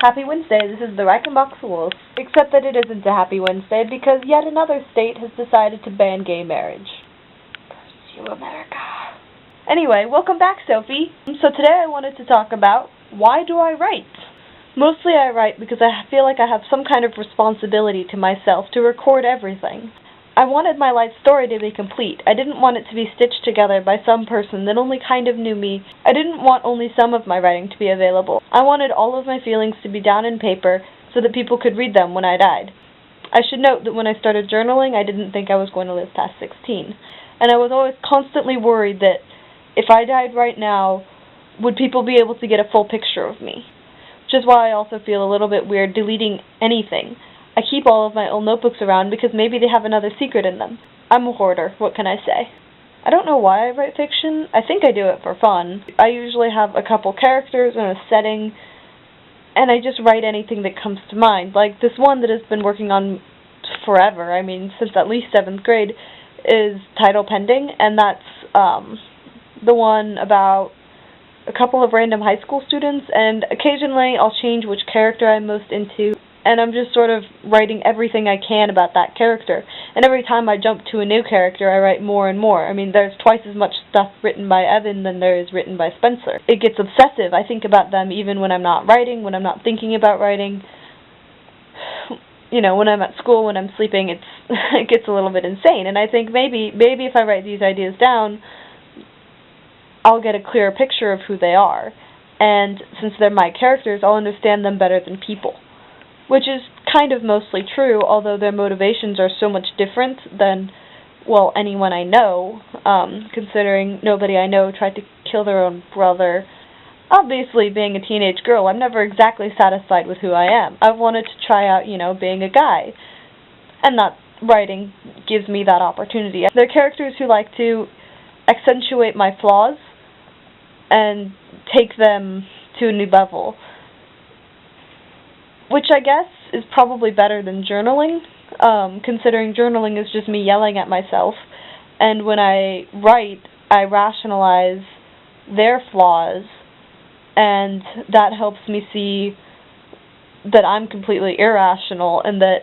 Happy Wednesday, this is the Reichenbach Wolf. Except that it isn't a Happy Wednesday because yet another state has decided to ban gay marriage. Curse you, America. Anyway, welcome back, Sophie. So today I wanted to talk about why do I write? Mostly I write because I feel like I have some kind of responsibility to myself to record everything. I wanted my life story to be complete. I didn't want it to be stitched together by some person that only kind of knew me. I didn't want only some of my writing to be available. I wanted all of my feelings to be down in paper so that people could read them when I died. I should note that when I started journaling, I didn't think I was going to live past 16. And I was always constantly worried that if I died right now, would people be able to get a full picture of me? Which is why I also feel a little bit weird deleting anything. I keep all of my old notebooks around because maybe they have another secret in them. I'm a hoarder, what can I say? I don't know why I write fiction. I think I do it for fun. I usually have a couple characters and a setting, and I just write anything that comes to mind. Like this one that has been working on forever, I mean since at least 7th grade, is title pending, and that's the one about a couple of random high school students, and occasionally I'll change which character I'm most into. And I'm just sort of writing everything I can about that character. And every time I jump to a new character, I write more and more. I mean, there's twice as much stuff written by Evan than there is written by Spencer. It gets obsessive. I think about them even when I'm not writing, when I'm not thinking about writing. You know, when I'm at school, when I'm sleeping, it gets a little bit insane. And I think maybe if I write these ideas down, I'll get a clearer picture of who they are. And since they're my characters, I'll understand them better than people. Which is kind of mostly true, although their motivations are so much different than, well, anyone I know, considering nobody I know tried to kill their own brother. Obviously, being a teenage girl, I'm never exactly satisfied with who I am. I've wanted to try out, being a guy. And that writing gives me that opportunity. They're characters who like to accentuate my flaws and take them to a new level. Which I guess is probably better than journaling, considering journaling is just me yelling at myself. And when I write, I rationalize their flaws, and that helps me see that I'm completely irrational and that,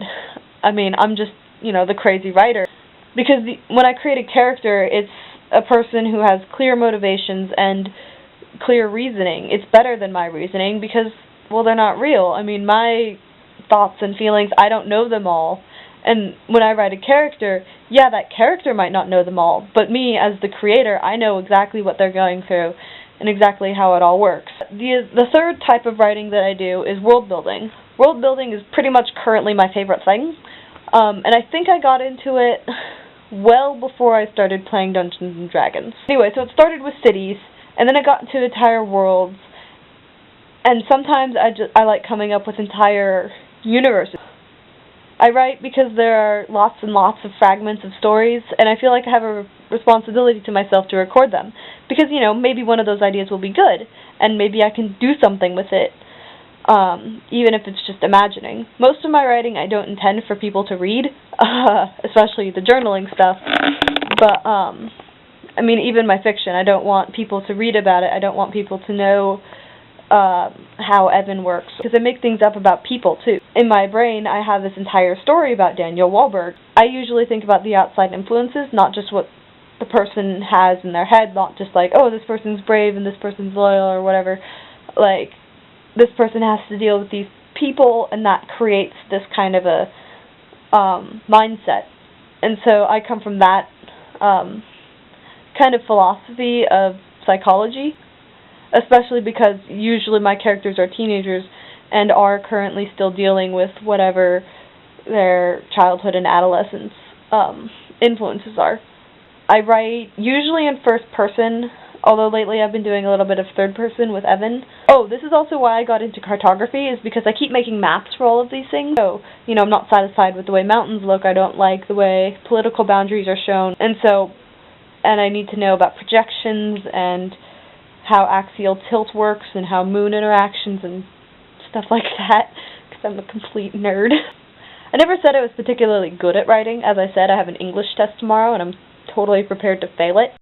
I'm just, the crazy writer. Because when I create a character, it's a person who has clear motivations and clear reasoning. It's better than my reasoning because, well, they're not real. My thoughts and feelings, I don't know them all. And when I write a character, yeah, that character might not know them all, but me, as the creator, I know exactly what they're going through and exactly how it all works. The third type of writing that I do is world building. World building is pretty much currently my favorite thing, and I think I got into it well before I started playing Dungeons & Dragons. Anyway, so it started with cities, and then it got into entire worlds. And sometimes I like coming up with entire universes. I write because there are lots and lots of fragments of stories, and I feel like I have a responsibility to myself to record them. Because, maybe one of those ideas will be good, and maybe I can do something with it, even if it's just imagining. Most of my writing I don't intend for people to read, especially the journaling stuff, but, even my fiction, I don't want people to read about it. I don't want people to know how Evan works, because I make things up about people too. In my brain, I have this entire story about Daniel Wahlberg. I usually think about the outside influences, not just what the person has in their head, not just like, oh, this person's brave and this person's loyal or whatever. Like, this person has to deal with these people, and that creates this kind of a mindset. And so I come from that kind of philosophy of psychology, especially because usually my characters are teenagers and are currently still dealing with whatever their childhood and adolescence influences are. I write usually in first person, although lately I've been doing a little bit of third person with Evan. Oh, this is also why I got into cartography, is because I keep making maps for all of these things. So, I'm not satisfied with the way mountains look. I don't like the way political boundaries are shown. And I need to know about projections and how axial tilt works and how moon interactions and stuff like that, because I'm a complete nerd. I never said I was particularly good at writing. As I said, I have an English test tomorrow, and I'm totally prepared to fail it.